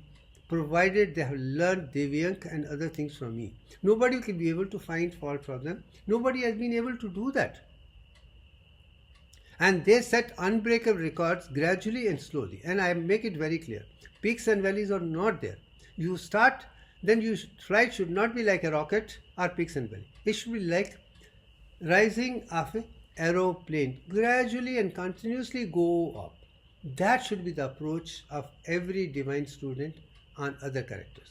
provided they have learned Divyank and other things from me. Nobody will be able to find fault from them. Nobody has been able to do that. And they set unbreakable records gradually and slowly. And I make it very clear. Peaks and valleys are not there. You start, then your flight should not be like a rocket or peaks and valleys. It should be like rising of an aeroplane. Gradually and continuously go up. That should be the approach of every divine student on other characters.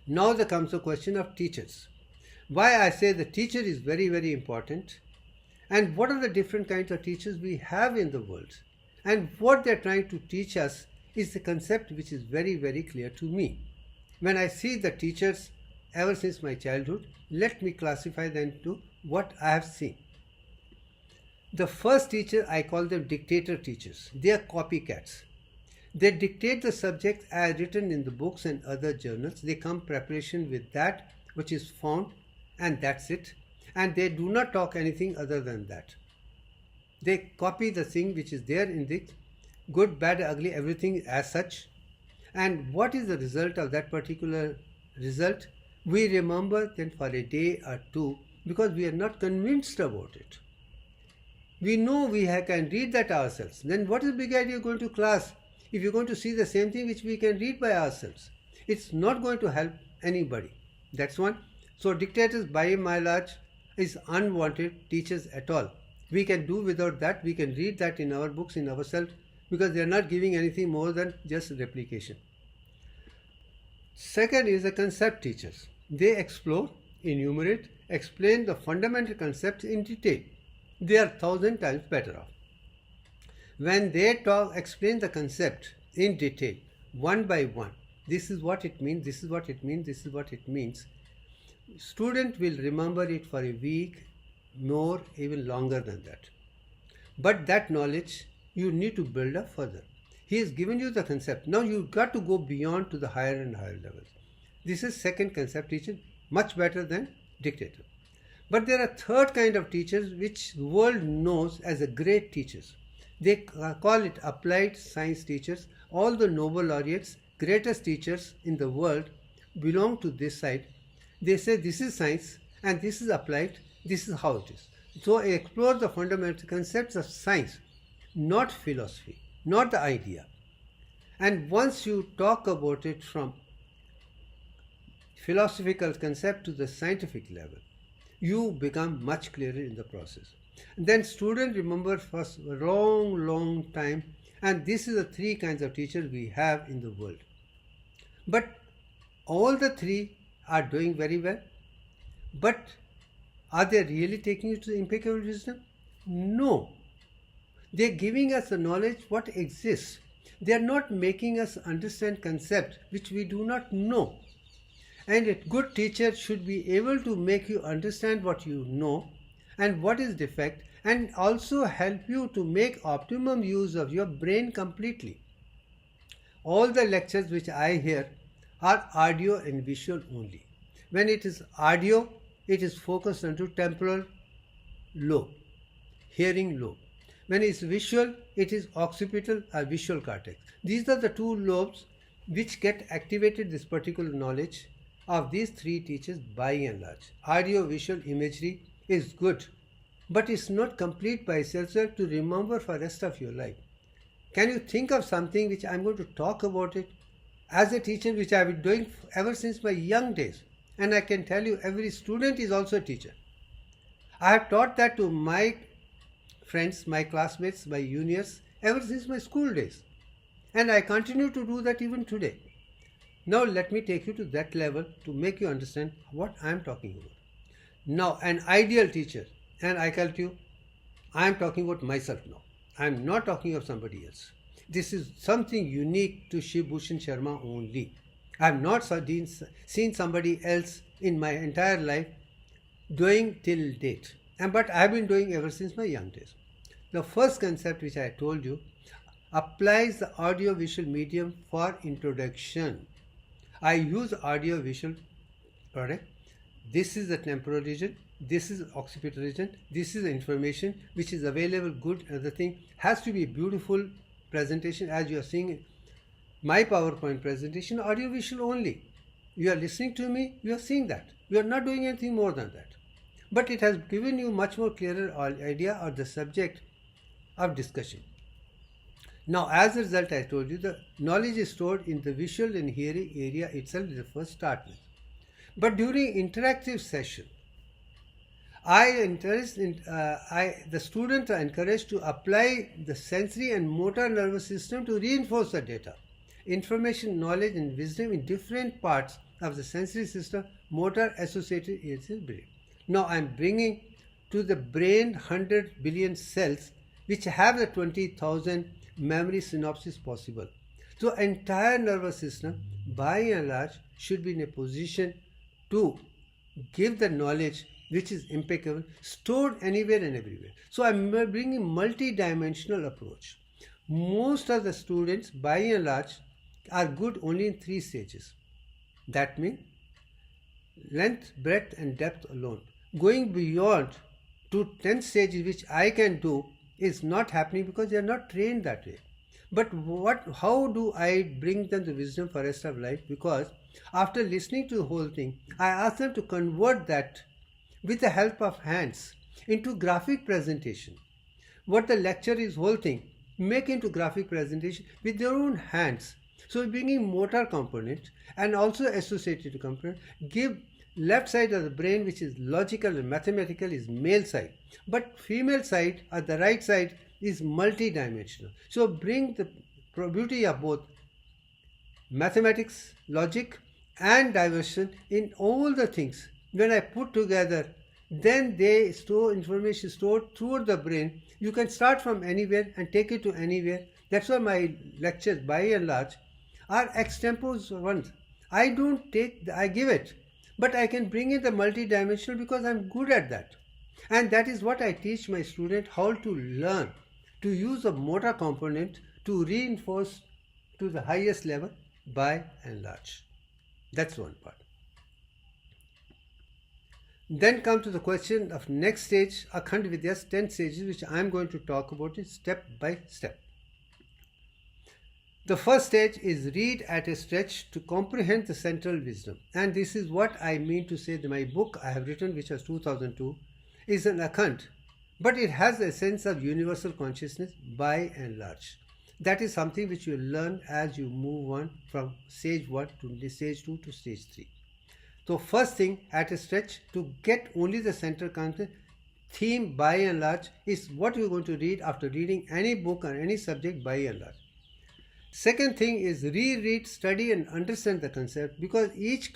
Now there comes the question of teachers. Why I say the teacher is very, very important, and what are the different kinds of teachers we have in the world, and what they are trying to teach us is the concept which is very, very clear to me. When I see the teachers ever since my childhood, let me classify them into what I have seen. The first teacher, I call them dictator teachers. They are copycats. They dictate the subject as written in the books and other journals. They come preparation with that which is found, and that's it. And they do not talk anything other than that. They copy the thing which is there in the good, bad, ugly, everything as such. And what is the result of that particular result? We remember then for a day or two, because we are not convinced about it. We know we can read that ourselves. Then what is the big idea of going to class if you're going to see the same thing which we can read by ourselves? It's not going to help anybody. That's one. So dictators by and large is unwanted teachers at all. We can do without that. We can read that in our books, in ourselves, because they are not giving anything more than just replication. Second is the concept teachers. They explore, enumerate, explain the fundamental concepts in detail. They are 1,000 times better off. When they explain the concept in detail, one by one, this is what it means, this is what it means, this is what it means, student will remember it for a week, more, even longer than that. But that knowledge you need to build up further. He has given you the concept. Now you've got to go beyond to the higher and higher levels. This is second concept teaching, much better than dictator. But there are third kind of teachers which the world knows as the great teachers. They call it applied science teachers. All the Nobel laureates, greatest teachers in the world belong to this side. They say this is science and this is applied, this is how it is. So I explore the fundamental concepts of science, not philosophy, not the idea. And once you talk about it from philosophical concept to the scientific level, you become much clearer in the process. And then students remember for a long time, and this is the three kinds of teachers we have in the world. But all the three are doing very well. But are they really taking you to the impeccable wisdom? No. They are giving us the knowledge what exists. They are not making us understand concepts which we do not know. And a good teacher should be able to make you understand what you know and what is defect, and also help you to make optimum use of your brain completely. All the lectures which I hear are audio and visual only. When it is audio, it is focused onto temporal lobe, hearing lobe. When it is visual, it is occipital or visual cortex. These are the two lobes which get activated this particular knowledge of these three teachers by and large. Audio visual imagery is good, but it's not complete by itself to remember for the rest of your life. Can you think of something which I'm going to talk about it as a teacher, which I've been doing ever since my young days? And I can tell you every student is also a teacher. I have taught that to my friends, my classmates, my juniors ever since my school days. And I continue to do that even today. Now let me take you to that level to make you understand what I am talking about. Now an ideal teacher, and I tell you, I am talking about myself now. I am not talking of somebody else. This is something unique to Shiv Bhushan Sharma only. I have not seen somebody else in my entire life doing till date. But I have been doing ever since my young days. The first concept which I told you applies the audio-visual medium for introduction. I use audio-visual product. This is the temporal region, this is the occipital region, this is the information which is available, good, other thing. Has to be a beautiful presentation as you are seeing my PowerPoint presentation, audio-visual only. You are listening to me, you are seeing that. You are not doing anything more than that. But it has given you much more clearer idea of the subject of discussion. Now, as a result, I told you the knowledge is stored in the visual and hearing area itself is the first start with. But during interactive session, the students are encouraged to apply the sensory and motor nervous system to reinforce the data. Information, knowledge and wisdom in different parts of the sensory system, motor associated with the brain. Now I am bringing to the brain 100 billion cells which have the 20,000 memory synapses possible. So entire nervous system by and large should be in a position to give the knowledge which is impeccable, stored anywhere and everywhere. So I am bringing multi-dimensional approach. Most of the students by and large are good only in 3 stages. That means length, breadth and depth alone. Going beyond to 10 stages which I can do is not happening because they are not trained that way. But how do I bring them the wisdom for the rest of life? Because after listening to the whole thing, I ask them to convert that with the help of hands into graphic presentation. What the lecture is whole thing, make into graphic presentation with their own hands. So bringing motor component and also associated component, give left side of the brain which is logical and mathematical is male side, but female side or the right side is multi-dimensional. So bring the beauty of both mathematics, logic and diversion in all the things. When I put together, then they store information stored throughout the brain. You can start from anywhere and take it to anywhere. That's why my lectures by and large are extempore ones. I give it, but I can bring in the multi-dimensional because I'm good at that. And that is what I teach my student, how to learn to use a motor component to reinforce to the highest level by and large. That's one part. Then come to the question of next stage, Akhand Vidya's 10 stages, which I am going to talk about it step by step. The first stage is read at a stretch to comprehend the central wisdom. And this is what I mean to say that my book I have written, which was 2002, is an Akhand, but it has a sense of universal consciousness by and large. That is something which you learn as you move on from stage 1 to stage 2 to stage 3. So first thing, at a stretch, to get only the central content, theme by and large, is what you are going to read after reading any book on any subject by and large. Second thing is reread, study and understand the concept, because each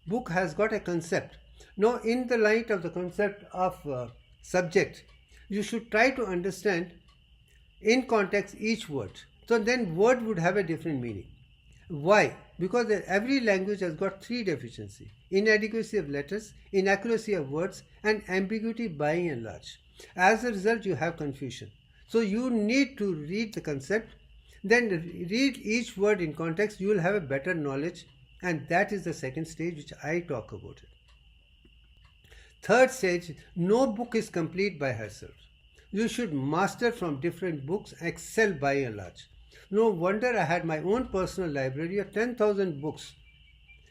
book has got a concept. Now in the light of the concept of subject, you should try to understand in context each word. So then word would have a different meaning. Why? Because every language has got 3 deficiencies: inadequacy of letters, inaccuracy of words and ambiguity by and large. As a result, you have confusion. So you need to read the concept, then read each word in context. You will have a better knowledge, and that is the second stage which I talk about it. Third stage, no book is complete by herself. You should master from different books, excel by and large. No wonder I had my own personal library of 10,000 books,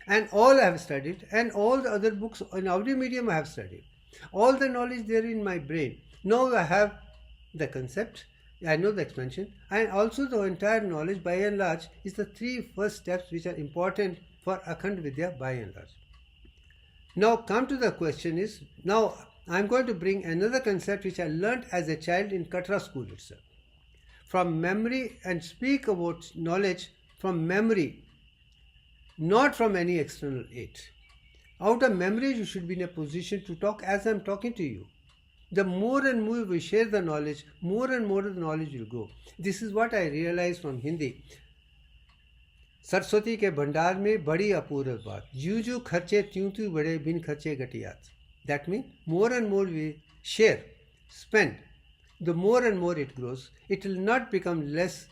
and all I have studied, and all the other books in audio medium I have studied. All the knowledge there in my brain. Now I have the concept, I know the expansion, and also the entire knowledge by and large is the 3 first steps which are important for Akhand Vidya by and large. Now come to the question is, now I am going to bring another concept which I learnt as a child in Katra school itself. From memory, and speak about knowledge from memory, not from any external aid. Out of memory you should be in a position to talk as I am talking to you. The more and more we share the knowledge, more and more the knowledge will grow. This is what I realized from Hindi. Saraswati के भंडार में बड़ी अपूर्व बात, जू जू खर्चे त्यों त्यों बड़े बिन खर्चे घटियात. That means more and more we share, spend, the more and more it grows. It will not become less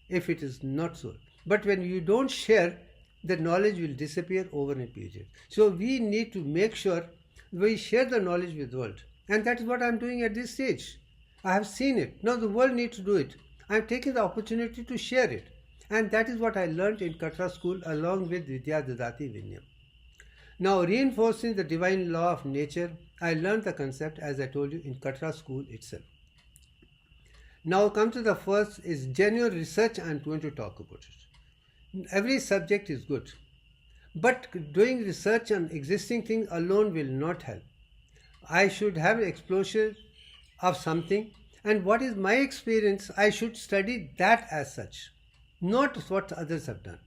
if it is not so. But when you don't share, the knowledge will disappear over a period. So we need to make sure we share the knowledge with the world. And that is what I am doing at this stage. I have seen it. Now the world needs to do it. I am taking the opportunity to share it. And that is what I learnt in Katra school along with Vidya Dadati Vinyam. Now reinforcing the divine law of nature, I learnt the concept as I told you in Katra school itself. Now come to the first is genuine research. I am going to talk about it. Every subject is good, but doing research on existing things alone will not help. I should have an exposure of something, and what is my experience, I should study that as such, not what others have done.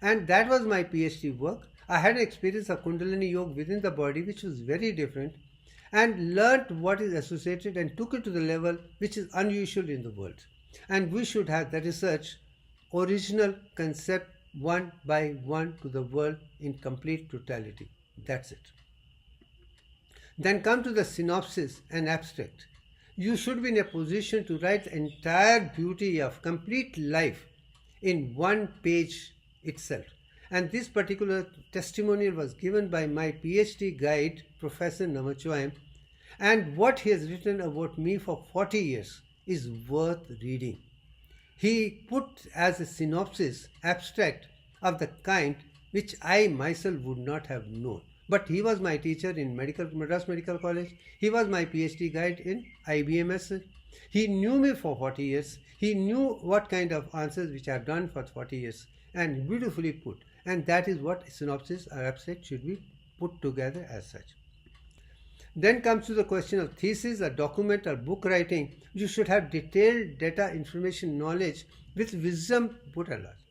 And that was my PhD work. I had an experience of Kundalini Yoga within the body which was very different, and learnt what is associated and took it to the level which is unusual in the world. And we should have the research, original concept, one by one to the world in complete totality. That's it. Then come to the synopsis and abstract. You should be in a position to write the entire beauty of complete life in one page itself. And this particular testimonial was given by my PhD guide, Professor Namachoyam, and what he has written about me for 40 years is worth reading. He put as a synopsis, abstract of the kind which I myself would not have known. But he was my teacher in Madras Medical College. He was my PhD guide in IBMS. He knew me for 40 years. He knew what kind of answers which I have done for 40 years, and beautifully put. And that is what synopsis or abstract should be put together as such. Then comes to the question of thesis, a document or book writing. You should have detailed data, information, knowledge with wisdom put aloft.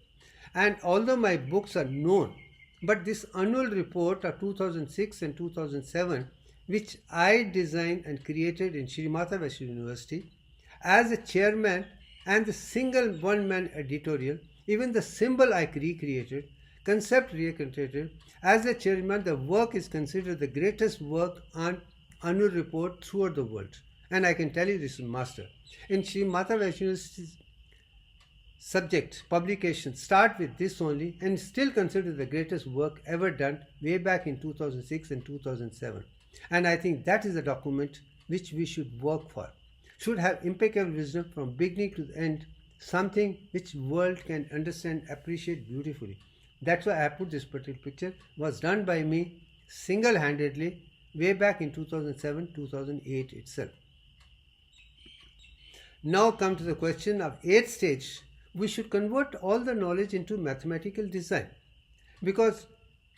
And although my books are known, but this annual report of 2006 and 2007, which I designed and created in Sri Mata Vaishno University as a chairman and the single one-man editorial, even the symbol I recreated, concept recreated, as a chairman, the work is considered the greatest work on annual report throughout the world. And I can tell you this is master. In Sri Mata Vaishno University's subject, publication, start with this only and still considered the greatest work ever done way back in 2006 and 2007. And I think that is a document which we should work for. Should have impeccable wisdom from beginning to the end, something which world can understand, appreciate beautifully. That's why I put this particular picture. It was done by me single-handedly way back in 2007-2008 itself. Now come to the question of 8th stage. We should convert all the knowledge into mathematical design, because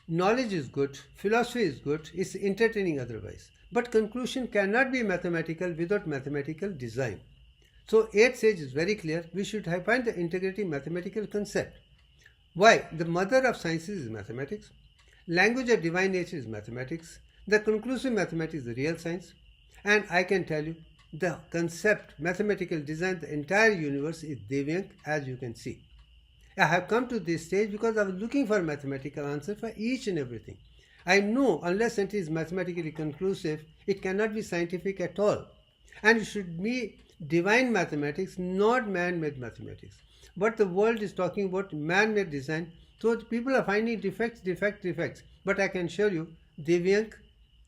knowledge is good, philosophy is good, it's entertaining otherwise. But conclusion cannot be mathematical without mathematical design. So 8th stage is very clear. We should find the integrating mathematical concept. Why? The mother of sciences is mathematics. Language of divine nature is mathematics. The conclusive mathematics is the real science. And I can tell you, the concept, mathematical design, the entire universe is Divyank, as you can see. I have come to this stage because I was looking for a mathematical answer for each and everything. I know unless it is mathematically conclusive, it cannot be scientific at all. And it should be divine mathematics, not man-made mathematics. But the world is talking about man-made design, so people are finding defects. But I can assure you, Divyank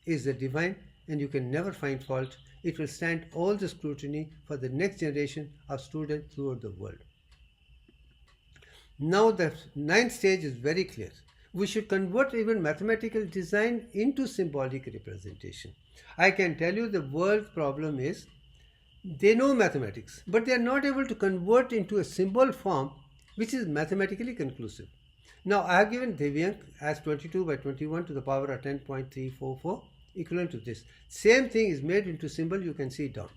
is the divine, and you can never find fault. It will stand all the scrutiny for the next generation of students throughout the world. Now the 9th stage is very clear. We should convert even mathematical design into symbolic representation. I can tell you the world's problem is they know mathematics, but they are not able to convert into a symbol form which is mathematically conclusive. Now I have given Divyank as 22 by 21 to the power of 10.344, equivalent to this. Same thing is made into symbol, you can see it down.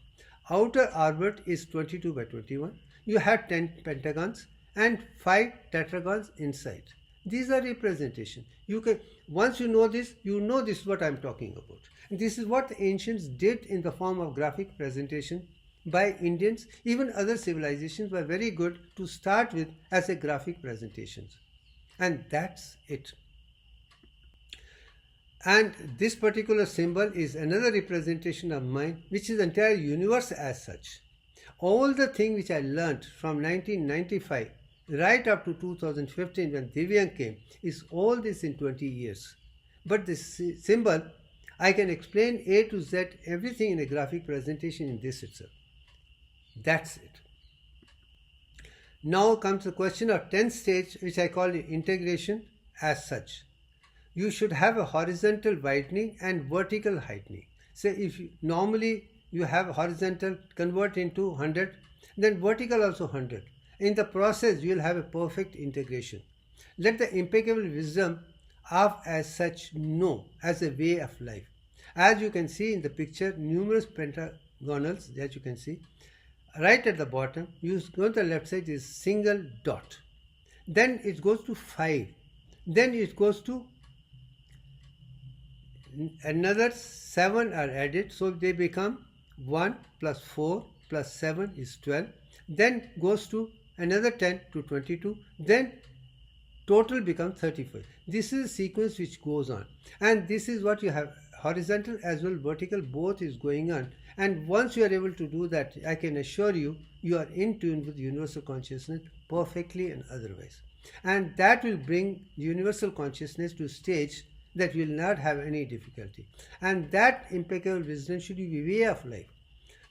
Outer orbit is 22 by 21. You have 10 pentagons and 5 tetragons inside. These are representation. You can, once you know this is what I am talking about. And this is what the ancients did in the form of graphic presentation by Indians. Even other civilizations were very good to start with as a graphic presentations. And that's it. And this particular symbol is another representation of mine, which is the entire universe as such. All the things which I learnt from 1995 right up to 2015 when Divyank came is all this in 20 years. But this symbol, I can explain A to Z everything in a graphic presentation in this itself. That's it. Now comes the question of 10th stage, which I call integration as such. You should have a horizontal widening and vertical heightening. So if normally you have horizontal convert into 100, then vertical also 100. In the process, you will have a perfect integration. Let the impeccable wisdom of as such know as a way of life. As you can see in the picture, numerous pentagonals that you can see. Right at the bottom, you go to the left side is single dot. Then it goes to 5. Then it goes to another 7 are added, so they become 1 plus 4 plus 7 is 12. Then goes to another 10 to 22. Then total becomes 35. This is a sequence which goes on, and this is what you have, horizontal as well vertical, both is going on. And once you are able to do that, I can assure you, you are in tune with universal consciousness perfectly and otherwise. And that will bring universal consciousness to a stage that will not have any difficulty. And that impeccable wisdom should be a way of life.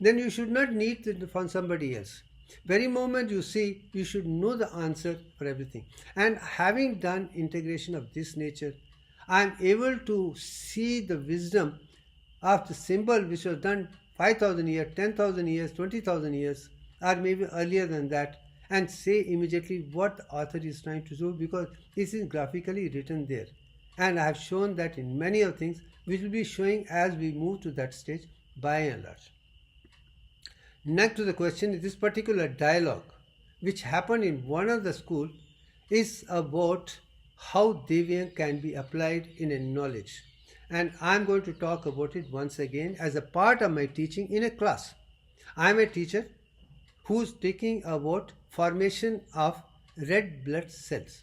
Then you should not need it from somebody else. Very moment you see, you should know the answer for everything. And having done integration of this nature, I am able to see the wisdom of the symbol which was done 5,000 years, 10,000 years, 20,000 years, or maybe earlier than that, and say immediately what the author is trying to do, because this is graphically written there. And I have shown that in many of things, which will be showing as we move to that stage by and large. Next to the question, this particular dialogue which happened in one of the school is about how Divyank can be applied in a knowledge. And I am going to talk about it once again as a part of my teaching in a class. I am a teacher who is speaking about formation of red blood cells.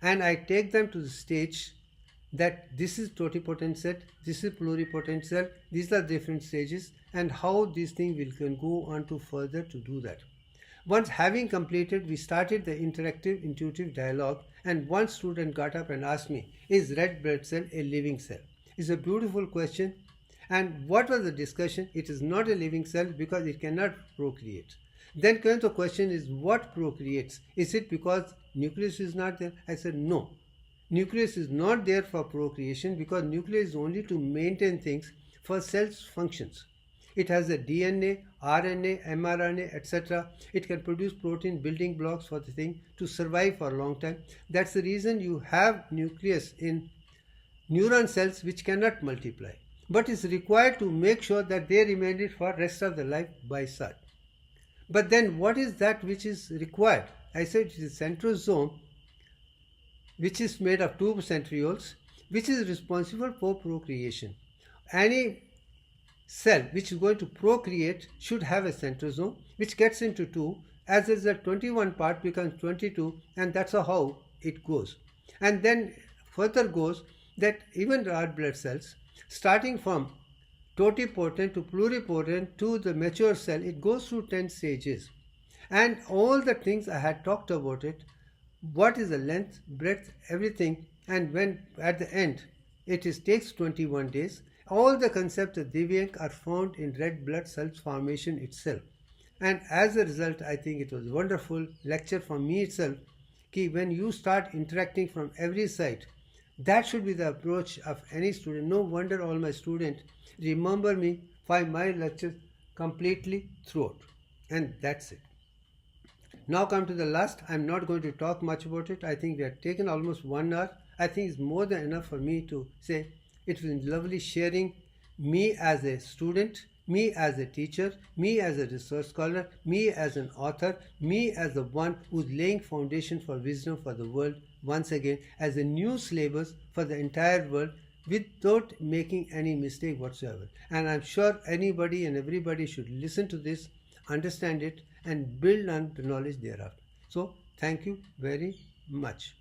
And I take them to the stage that this is totipotent cell, this is pluripotent cell, these are different stages, and how these things can go on to further to do that. Once having completed, we started the interactive intuitive dialogue, and one student got up and asked me, is red blood cell a living cell? It's a beautiful question, And what was the discussion? It is not a living cell because it cannot procreate. Then comes the question is what procreates? Is it because nucleus is not there? I said no. Nucleus is not there for procreation because nucleus is only to maintain things for cell's functions. It has a DNA, RNA, mRNA, etc. It can produce protein building blocks for the thing to survive for a long time. That's the reason you have nucleus in neuron cells which cannot multiply. But is required to make sure that they remain it for rest of the life by such. But then what is that which is required? I said it is centrosome, which is made of two centrioles, which is responsible for procreation. Any cell which is going to procreate should have a centrosome which gets into two. As a result, 21 part becomes 22, and that's how it goes. And then further goes that even red blood cells, starting from totipotent to pluripotent to the mature cell, it goes through 10 stages. And all the things I had talked about it, what is the length, breadth, everything, and when at the end takes 21 days. All the concepts of Divyank are found in red blood cells formation itself. And as a result, I think it was a wonderful lecture for me itself. When you start interacting from every side, that should be the approach of any student. No wonder all my students remember me for my lectures completely throughout. And that's it. Now come to the last. I'm not going to talk much about it. I think we have taken almost 1 hour. I think it's more than enough for me to say it was lovely sharing me as a student, me as a teacher, me as a research scholar, me as an author, me as the one who's laying foundation for wisdom for the world once again as a new syllabus for the entire world without making any mistake whatsoever. And I'm sure anybody and everybody should listen to this, understand it, and build on the knowledge thereof. So thank you very much.